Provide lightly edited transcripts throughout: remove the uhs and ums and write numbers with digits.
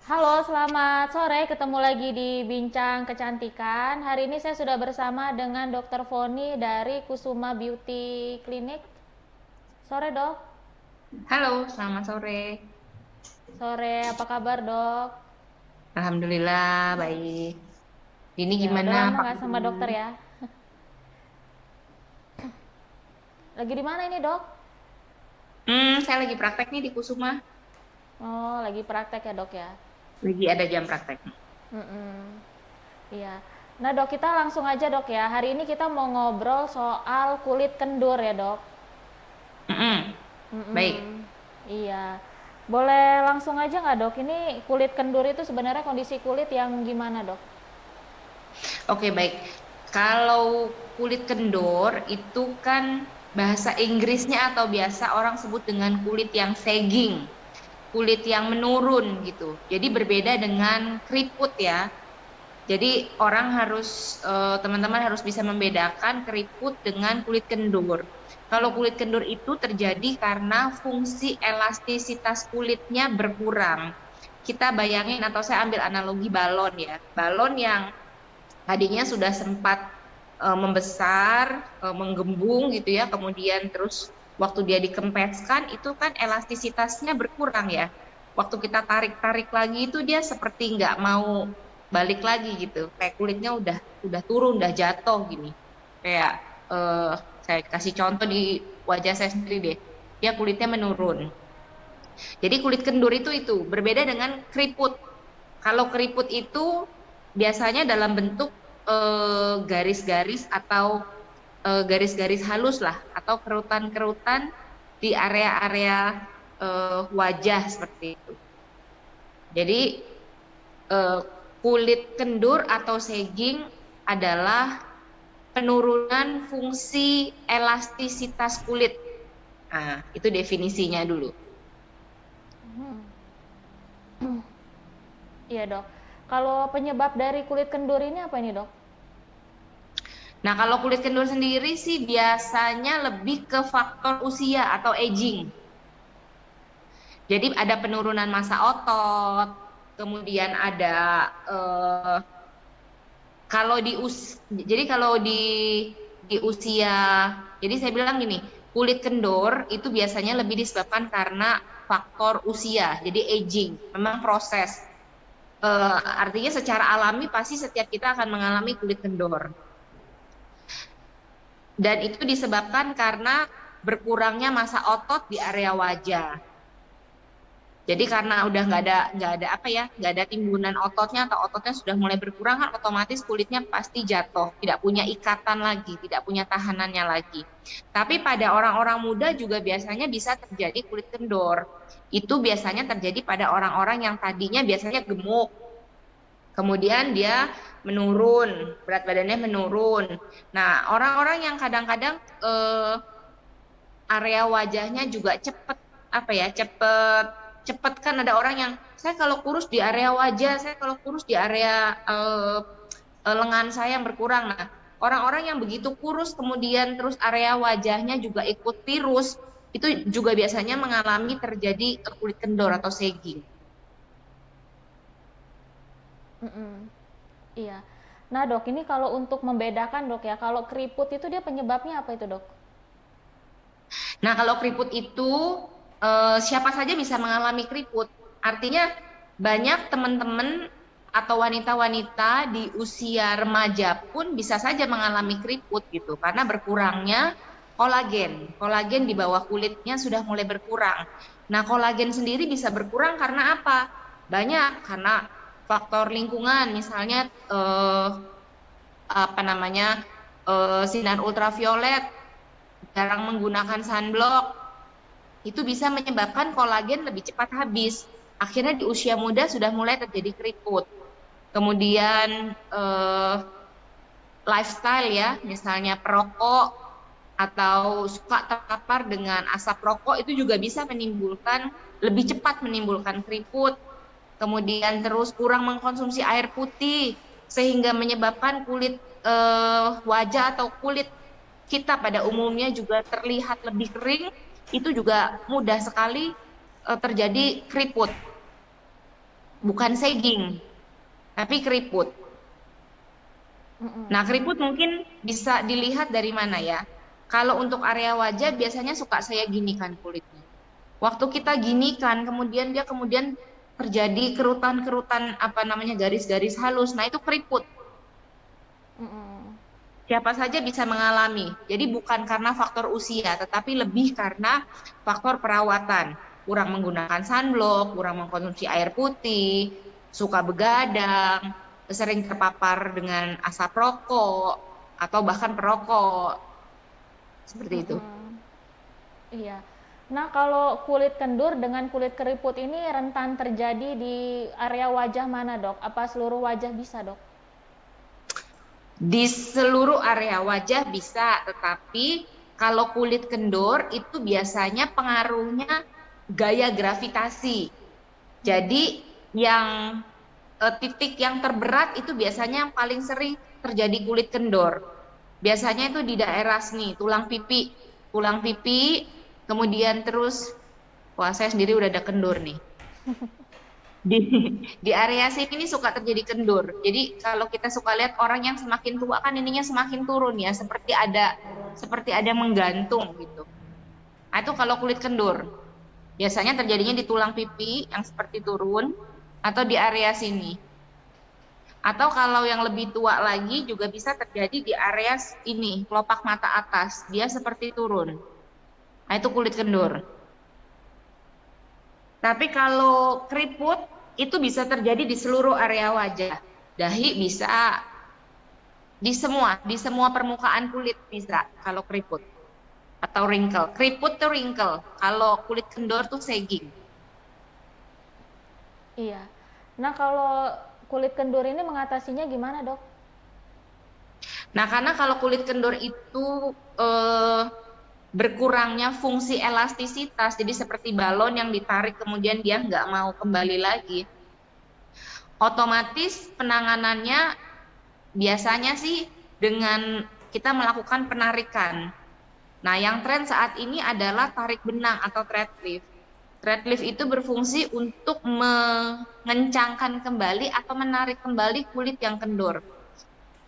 Halo, selamat sore. Ketemu lagi di Bincang Kecantikan. Hari ini saya sudah bersama dengan Dr. Foni dari Kusuma Beauty Clinic. Sore, Dok. Halo, selamat sore. Sore, apa kabar, Dok? Alhamdulillah baik. Ini Ya, udah gimana lama Pak nggak sama dokter Guru? ya? Lagi di mana ini, Dok? Saya lagi praktek nih di Kusuma. Oh, lagi praktek ya, Dok ya? Lagi ada jam praktek. Mm-mm. Iya. Nah, Dok, kita langsung aja, Dok ya. Hari ini kita mau ngobrol soal kulit kendur ya, Dok. Mm-mm. Baik. Mhm, iya. Boleh langsung aja nggak, Dok? Ini kulit kendur itu sebenarnya kondisi kulit yang gimana, Dok? Oke, baik. Kalau kulit kendor itu kan bahasa Inggrisnya atau biasa orang sebut dengan kulit yang sagging, kulit yang menurun gitu. Jadi berbeda dengan keriput ya. Jadi orang harus teman-teman harus bisa membedakan keriput dengan kulit kendur. Kalau kulit kendur itu terjadi karena fungsi elastisitas kulitnya berkurang. Kita bayangin atau saya ambil analogi balon ya. Balon yang tadinya sudah sempat membesar, menggembung gitu ya, kemudian terus waktu dia dikempeskan itu kan elastisitasnya berkurang ya. Waktu kita tarik-tarik lagi itu dia seperti nggak mau balik lagi gitu. Kayak kulitnya udah turun, udah jatuh gini. Kayak eh, saya kasih contoh di wajah saya sendiri deh. Dia kulitnya menurun. Jadi kulit kendur itu berbeda dengan keriput. Kalau keriput itu biasanya dalam bentuk garis-garis atau garis-garis halus lah, atau kerutan-kerutan di area-area wajah seperti itu. Jadi eh, kulit kendur atau sagging adalah penurunan fungsi elastisitas kulit. Nah, itu definisinya dulu. Iya, Dok. Kalau penyebab dari kulit kendur ini apa ini, Dok? Nah, kalau kulit kendur sendiri sih biasanya lebih ke faktor usia atau aging. Jadi ada penurunan massa otot, kemudian ada eh, kalau jadi kalau di usia, jadi saya bilang gini, kulit kendor itu biasanya lebih disebabkan karena faktor usia, jadi aging, memang proses. Artinya secara alami pasti setiap kita akan mengalami kulit kendor. Dan itu disebabkan karena berkurangnya massa otot di area wajah. Jadi karena udah nggak ada apa ya, nggak ada timbunan ototnya atau ototnya sudah mulai berkurang, kan otomatis kulitnya pasti jatuh, tidak punya ikatan lagi, tidak punya tahanannya lagi. Tapi pada orang-orang muda juga biasanya bisa terjadi kulit kendor. Itu biasanya terjadi pada orang-orang yang tadinya biasanya gemuk, kemudian dia menurun, berat badannya menurun. Nah, orang-orang yang kadang-kadang area wajahnya juga cepet apa ya, cepet cepet kan ada orang yang saya kalau kurus di area wajah, saya kalau kurus di area lengan saya yang berkurang. Nah, orang-orang yang begitu kurus kemudian terus area wajahnya juga ikut tirus, itu juga biasanya mengalami terjadi kulit kendor atau sagging. Mm-mm. Iya. Nah, Dok, ini kalau untuk membedakan, Dok ya, kalau keriput itu dia penyebabnya apa itu, Dok? Nah, kalau keriput itu siapa saja bisa mengalami keriput. Artinya banyak teman-teman atau wanita-wanita di usia remaja pun bisa saja mengalami keriput gitu karena berkurangnya kolagen. Kolagen di bawah kulitnya sudah mulai berkurang. Nah, kolagen sendiri bisa berkurang karena apa? Banyak karena faktor lingkungan, misalnya apa namanya sinar ultraviolet, jarang menggunakan sunblock, itu bisa menyebabkan kolagen lebih cepat habis. Akhirnya di usia muda sudah mulai terjadi keriput. Kemudian lifestyle ya, misalnya perokok atau suka terpapar dengan asap rokok itu juga bisa menimbulkan, lebih cepat menimbulkan keriput. Kemudian terus kurang mengkonsumsi air putih sehingga menyebabkan kulit wajah atau kulit kita pada umumnya juga terlihat lebih kering, itu juga mudah sekali terjadi keriput. bukan sagging, tapi keriput. Mm-mm. Nah, keriput mungkin bisa dilihat dari mana ya? Kalau untuk area wajah biasanya suka saya ginikan kulitnya. Waktu kita ginikan, kemudian terjadi kerutan-kerutan apa namanya garis-garis halus. Nah, itu keriput. Mm-mm. Siapa saja bisa mengalami. Jadi bukan karena faktor usia, tetapi lebih karena faktor perawatan. Kurang menggunakan sunblock, kurang mengkonsumsi air putih, suka begadang, sering terpapar dengan asap rokok, atau bahkan perokok. Seperti itu. Mm-mm. Iya. Nah, kalau kulit kendur dengan kulit keriput ini rentan terjadi di area wajah mana, Dok? Apa seluruh wajah bisa, Dok? Di seluruh area wajah bisa, tetapi kalau kulit kendor itu biasanya pengaruhnya gaya gravitasi. Jadi yang titik yang terberat itu biasanya yang paling sering terjadi kulit kendor. Biasanya itu di daerah sini, tulang pipi, kemudian terus, wah saya sendiri udah ada kendor nih. di di area sini ini suka terjadi kendur. Jadi kalau kita suka lihat orang yang semakin tua kan ininya semakin turun ya, seperti ada menggantung gitu. Nah, itu kalau kulit kendur. Biasanya terjadinya di tulang pipi yang seperti turun atau di area sini. Atau kalau yang lebih tua lagi juga bisa terjadi di area ini, kelopak mata atas. Dia seperti turun. Nah, itu kulit kendur. Tapi kalau keriput itu bisa terjadi di seluruh area wajah. Dahi bisa, di semua permukaan kulit bisa kalau keriput atau wrinkle. Keriput tuh wrinkle, kalau kulit kendor tuh sagging. Iya. Nah, kalau kulit kendur ini mengatasinya gimana, Dok? Nah, karena kalau kulit kendor itu eh, berkurangnya fungsi elastisitas, jadi seperti balon yang ditarik kemudian dia nggak mau kembali lagi, otomatis penanganannya biasanya sih dengan kita melakukan penarikan. Nah, yang tren saat ini adalah tarik benang atau thread lift. Thread lift itu berfungsi untuk mengencangkan kembali atau menarik kembali kulit yang kendor.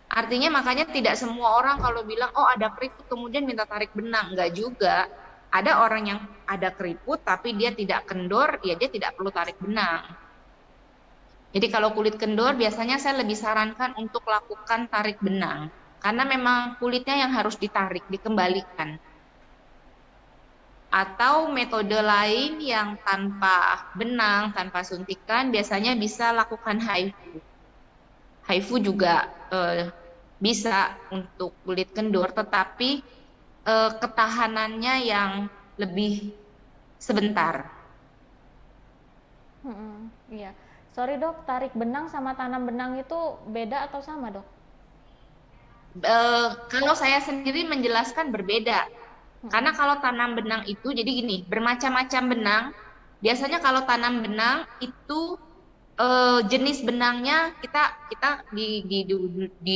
Artinya makanya tidak semua orang kalau bilang, oh ada keriput kemudian minta tarik benang. Enggak juga. Ada orang yang ada keriput tapi dia tidak kendor, ya dia tidak perlu tarik benang. Jadi kalau kulit kendor biasanya saya lebih sarankan untuk lakukan tarik benang. Karena memang kulitnya yang harus ditarik, dikembalikan. Atau metode lain yang tanpa benang, tanpa suntikan, biasanya bisa lakukan HIFU. HIFU juga bisa untuk kulit kendor, tetapi ketahanannya yang lebih sebentar. Iya. Sorry, Dok, tarik benang sama tanam benang itu beda atau sama, Dok? Kalau saya sendiri menjelaskan berbeda. Karena kalau tanam benang itu, jadi gini, bermacam-macam benang. Biasanya kalau tanam benang itu jenis benangnya kita di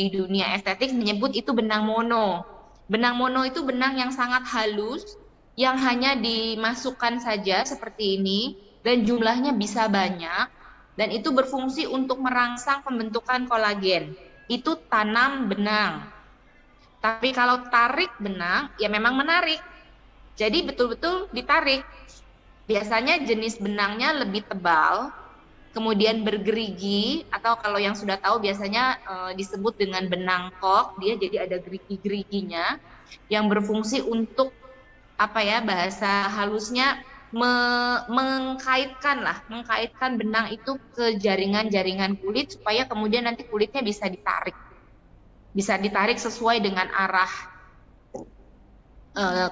dunia estetik menyebut itu benang mono. Benang mono itu benang yang sangat halus, yang hanya dimasukkan saja seperti ini, dan jumlahnya bisa banyak, dan itu berfungsi untuk merangsang pembentukan kolagen. Itu tanam benang. Tapi kalau tarik benang, ya memang menarik. Jadi betul-betul ditarik. Biasanya jenis benangnya lebih tebal, kemudian bergerigi, atau kalau yang sudah tahu biasanya disebut dengan benang kok, dia jadi ada gerigi-geriginya yang berfungsi untuk apa ya, bahasa halusnya mengkaitkan benang itu ke jaringan-jaringan kulit supaya kemudian nanti kulitnya bisa ditarik sesuai dengan arah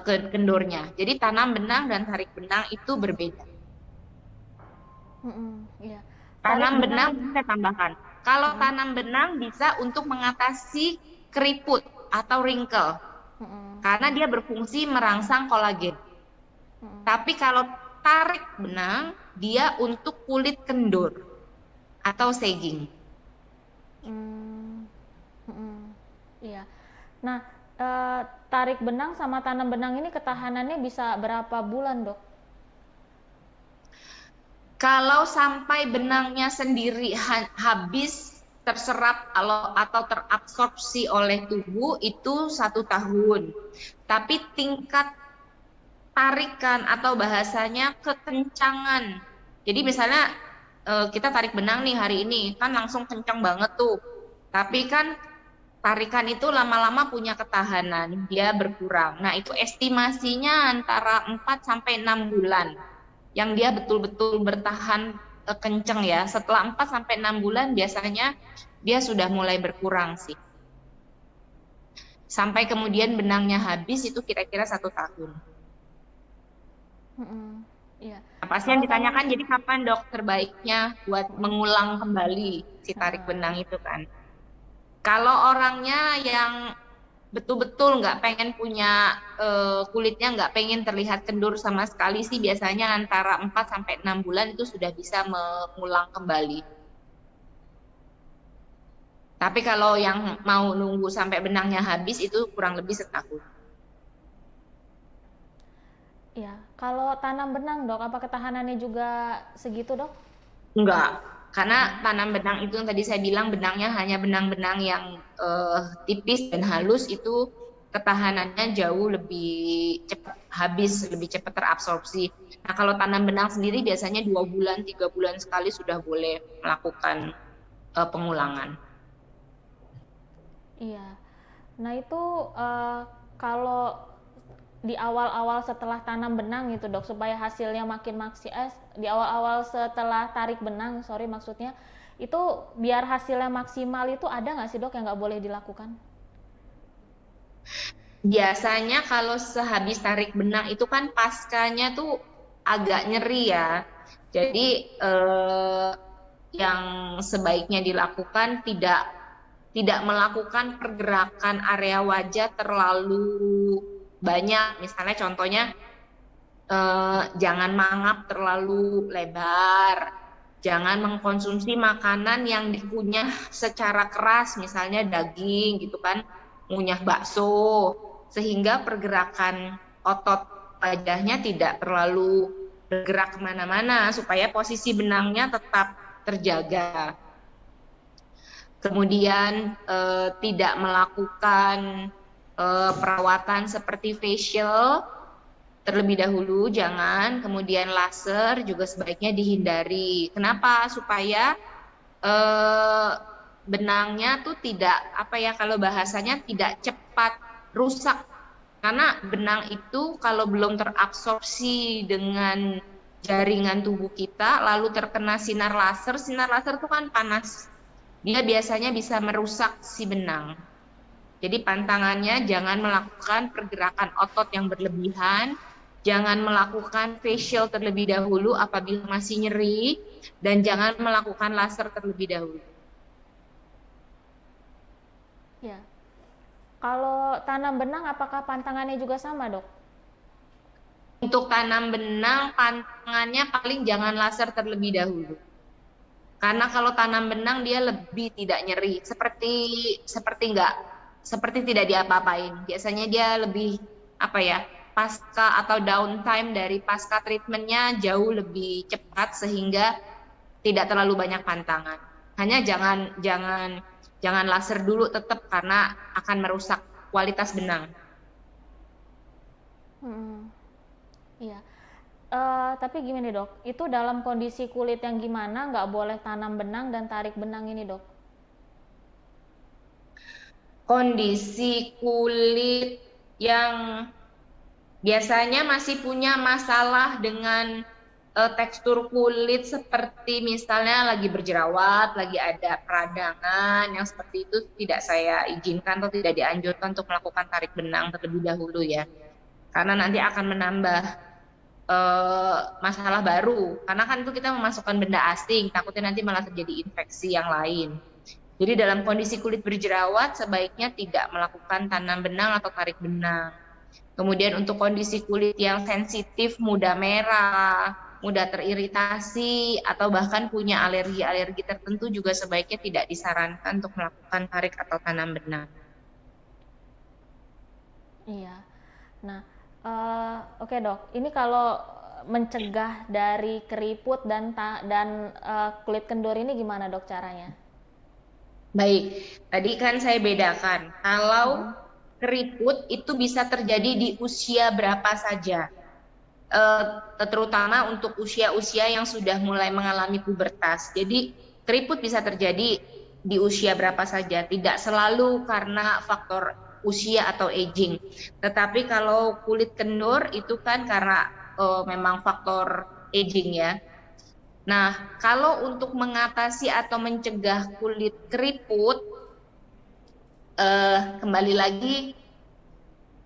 ke kendornya. Jadi tanam benang dan tarik benang itu berbeda. Iya. Tarik Tanam benang. benang bisa saya tambahkan. Kalau tanam benang bisa untuk mengatasi keriput atau wrinkle, karena dia berfungsi merangsang kolagen. Tapi kalau tarik benang, dia untuk kulit kendur atau sagging. Iya. Nah, tarik benang sama tanam benang ini ketahanannya bisa berapa bulan, Dok? Kalau sampai benangnya sendiri habis terserap atau terabsorpsi oleh tubuh itu 1 tahun. Tapi tingkat tarikan atau bahasanya kekencangan. Jadi misalnya kita tarik benang nih hari ini, kan langsung kencang banget tuh. Tapi kan tarikan itu lama-lama punya ketahanan, dia berkurang. Nah, itu estimasinya antara 4 sampai 6 bulan. Yang dia betul-betul bertahan kenceng ya. Setelah 4 sampai 6 bulan biasanya dia sudah mulai berkurang sih. Sampai kemudian benangnya habis itu kira-kira 1 tahun. Iya. Nah, pasien ditanyakan jadi kapan dokter baiknya buat mengulang kembali si tarik benang itu kan. Kalau orangnya yang betul-betul nggak pengen punya kulitnya nggak pengen terlihat kendur sama sekali sih biasanya antara 4 sampai 6 bulan itu sudah bisa mengulang kembali. Tapi kalau yang mau nunggu sampai benangnya habis itu kurang lebih 1 tahun. Iya, kalau tanam benang dok, apa ketahanannya juga segitu dok? Enggak, karena tanam benang itu yang tadi saya bilang benangnya hanya benang-benang yang tipis dan halus itu ketahanannya jauh lebih cepat habis, lebih cepat terabsorpsi. Nah kalau tanam benang sendiri biasanya 2 bulan, 3 bulan sekali sudah boleh melakukan pengulangan. Iya. Nah itu kalau di awal-awal setelah tanam benang gitu dok, supaya hasilnya makin di awal-awal setelah tarik benang, sorry maksudnya, itu biar hasilnya maksimal itu ada nggak sih dok yang nggak boleh dilakukan? Biasanya kalau sehabis tarik benang itu kan paskanya tuh agak nyeri ya. Jadi yang sebaiknya dilakukan tidak melakukan pergerakan area wajah terlalu banyak. Misalnya contohnya jangan mangap terlalu lebar, jangan mengkonsumsi makanan yang dikunyah secara keras, misalnya daging gitu kan, ngunyah bakso, sehingga pergerakan otot wajahnya tidak terlalu bergerak kemana-mana supaya posisi benangnya tetap terjaga. Kemudian tidak melakukan perawatan seperti facial terlebih dahulu, jangan. Kemudian laser juga sebaiknya dihindari. Kenapa? Supaya benangnya tuh tidak kalau bahasanya tidak cepat rusak. Karena benang itu kalau belum terabsorpsi dengan jaringan tubuh kita, lalu terkena sinar laser itu kan panas. Dia biasanya bisa merusak si benang. Jadi pantangannya jangan melakukan pergerakan otot yang berlebihan, jangan melakukan facial terlebih dahulu apabila masih nyeri, dan jangan melakukan laser terlebih dahulu. Ya. Kalau tanam benang apakah pantangannya juga sama dok? Untuk tanam benang pantangannya paling jangan laser terlebih dahulu. Karena kalau tanam benang dia lebih tidak nyeri, seperti tidak diapa-apain. Biasanya dia lebih pasca atau downtime dari pasca treatmentnya jauh lebih cepat sehingga tidak terlalu banyak pantangan. Hanya jangan laser dulu tetap karena akan merusak kualitas benang. Iya. Tapi gimana dok, itu dalam kondisi kulit yang gimana nggak boleh tanam benang dan tarik benang ini dok? Kondisi kulit yang biasanya masih punya masalah dengan tekstur kulit seperti misalnya lagi berjerawat, lagi ada peradangan, yang seperti itu tidak saya izinkan atau tidak dianjurkan untuk melakukan tarik benang terlebih dahulu ya. Karena nanti akan menambah masalah baru, karena kan itu kita memasukkan benda asing, takutnya nanti malah terjadi infeksi yang lain. Jadi dalam kondisi kulit berjerawat sebaiknya tidak melakukan tanam benang atau tarik benang. Kemudian untuk kondisi kulit yang sensitif, mudah merah, mudah teriritasi, atau bahkan punya alergi-alergi tertentu juga sebaiknya tidak disarankan untuk melakukan tarik atau tanam benang. Iya. Nah, oke dok, ini kalau mencegah dari keriput dan kulit kendur ini gimana dok caranya? Baik, tadi kan saya bedakan. Kalau Mm-mm. keriput itu bisa terjadi di usia berapa saja. Terutama untuk usia-usia yang sudah mulai mengalami pubertas. Jadi keriput bisa terjadi di usia berapa saja, tidak selalu karena faktor usia atau aging. Tetapi kalau kulit kendur itu kan karena memang faktor aging ya. Nah, kalau untuk mengatasi atau mencegah kulit keriput, kembali lagi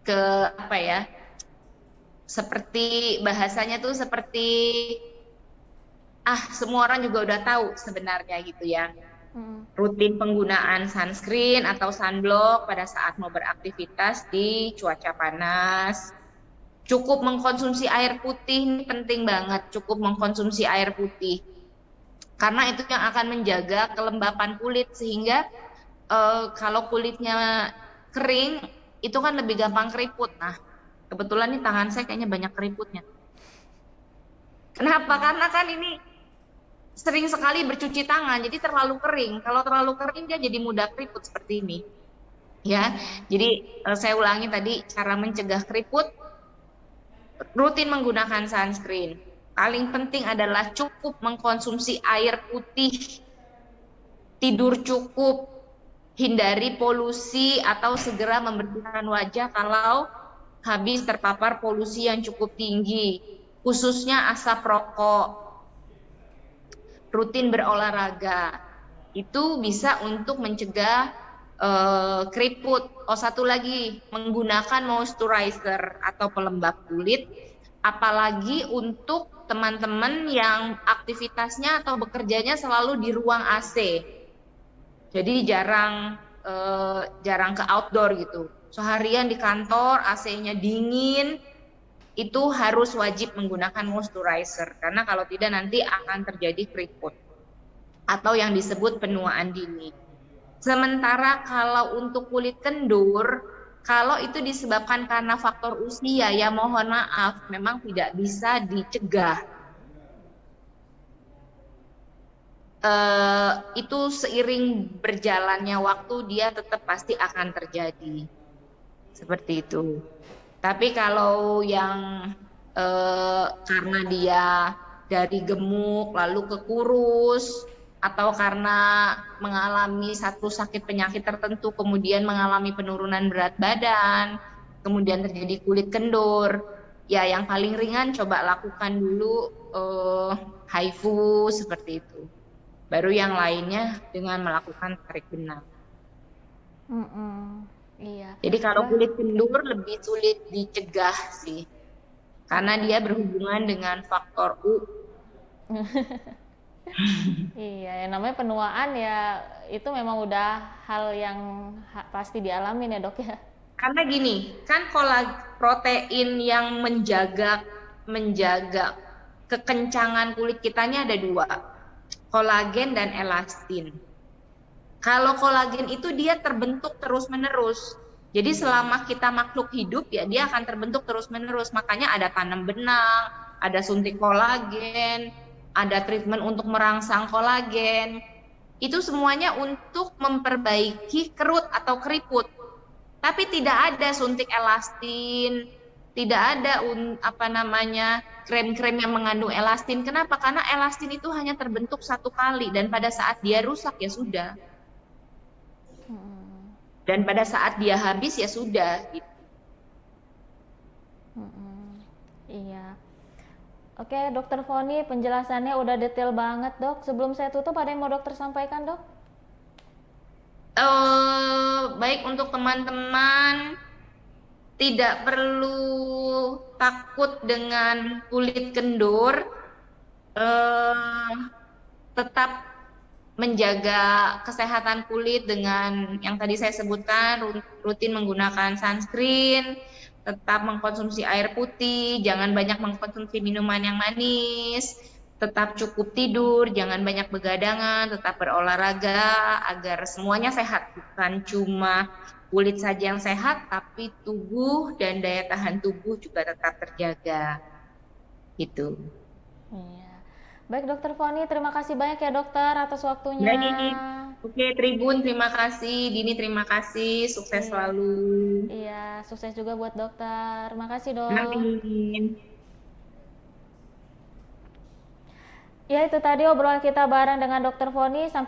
ke apa ya? Seperti bahasanya tuh seperti semua orang juga udah tahu sebenarnya gitu ya. Mm-mm. Rutin penggunaan sunscreen atau sunblock pada saat mau beraktivitas di cuaca panas. Cukup mengkonsumsi air putih, ini penting banget, cukup mengkonsumsi air putih. Karena itu yang akan menjaga kelembapan kulit sehingga kalau kulitnya kering itu kan lebih gampang keriput. Nah, kebetulan nih tangan saya kayaknya banyak keriputnya. Kenapa? Karena kan ini sering sekali bercuci tangan, jadi terlalu kering. Kalau terlalu kering dia jadi mudah keriput seperti ini. Ya, jadi saya ulangi tadi cara mencegah keriput, rutin menggunakan sunscreen. Paling penting adalah cukup mengkonsumsi air putih, tidur cukup, hindari polusi atau segera membersihkan wajah kalau habis terpapar polusi yang cukup tinggi, khususnya asap rokok. Rutin berolahraga itu bisa untuk mencegah keriput. Satu lagi, menggunakan moisturizer atau pelembab kulit, apalagi untuk teman-teman yang aktivitasnya atau bekerjanya selalu di ruang AC. Jadi jarang ke outdoor gitu. Seharian di kantor AC-nya dingin, itu harus wajib menggunakan moisturizer karena kalau tidak nanti akan terjadi keriput atau yang disebut penuaan dini. Sementara kalau untuk kulit kendur, kalau itu disebabkan karena faktor usia, ya mohon maaf, memang tidak bisa dicegah. Itu seiring berjalannya waktu dia tetap pasti akan terjadi. Seperti itu. Tapi kalau yang karena dia dari gemuk lalu ke kurus atau karena mengalami satu sakit penyakit tertentu kemudian mengalami penurunan berat badan, kemudian terjadi kulit kendur, ya yang paling ringan coba lakukan dulu HIFU seperti itu. Baru yang lainnya dengan melakukan tarik benang. Iya. Jadi kalau kulit kendur lebih sulit dicegah sih, karena dia berhubungan dengan faktor U. Iya, yang namanya penuaan ya itu memang udah hal yang pasti dialamin ya dok ya. Karena gini, kan protein yang menjaga kekencangan kulit kitanya ada dua, kolagen dan elastin. Kalau kolagen itu dia terbentuk terus-menerus. Jadi selama kita makhluk hidup ya dia akan terbentuk terus-menerus. Makanya ada tanam benang, ada suntik kolagen, ada treatment untuk merangsang kolagen. Itu semuanya untuk memperbaiki kerut atau keriput. Tapi tidak ada suntik elastin, tidak ada krem-krem yang mengandung elastin. Kenapa? Karena elastin itu hanya terbentuk satu kali dan pada saat dia rusak ya sudah. Dan pada saat dia habis ya sudah gitu. Iya. Oke, Dokter Foni, penjelasannya udah detail banget, Dok. Sebelum saya tutup, ada yang mau dokter sampaikan, Dok? Baik, untuk teman-teman tidak perlu takut dengan kulit kendur, tetap menjaga kesehatan kulit dengan yang tadi saya sebutkan, rutin menggunakan sunscreen, tetap mengkonsumsi air putih, jangan banyak mengkonsumsi minuman yang manis, tetap cukup tidur, jangan banyak begadangan, tetap berolahraga agar semuanya sehat, bukan cuma kulit saja yang sehat, tapi tubuh dan daya tahan tubuh juga tetap terjaga. gitu. Iya. Baik Dokter Foni, terima kasih banyak ya dokter atas waktunya. Baik. Oke, Tribun, terima kasih. Dini, terima kasih. Sukses Iya. selalu. Iya, sukses juga buat dokter. Makasih dok. Amin. Ya itu tadi obrolan kita bareng dengan Dokter Foni. Sampai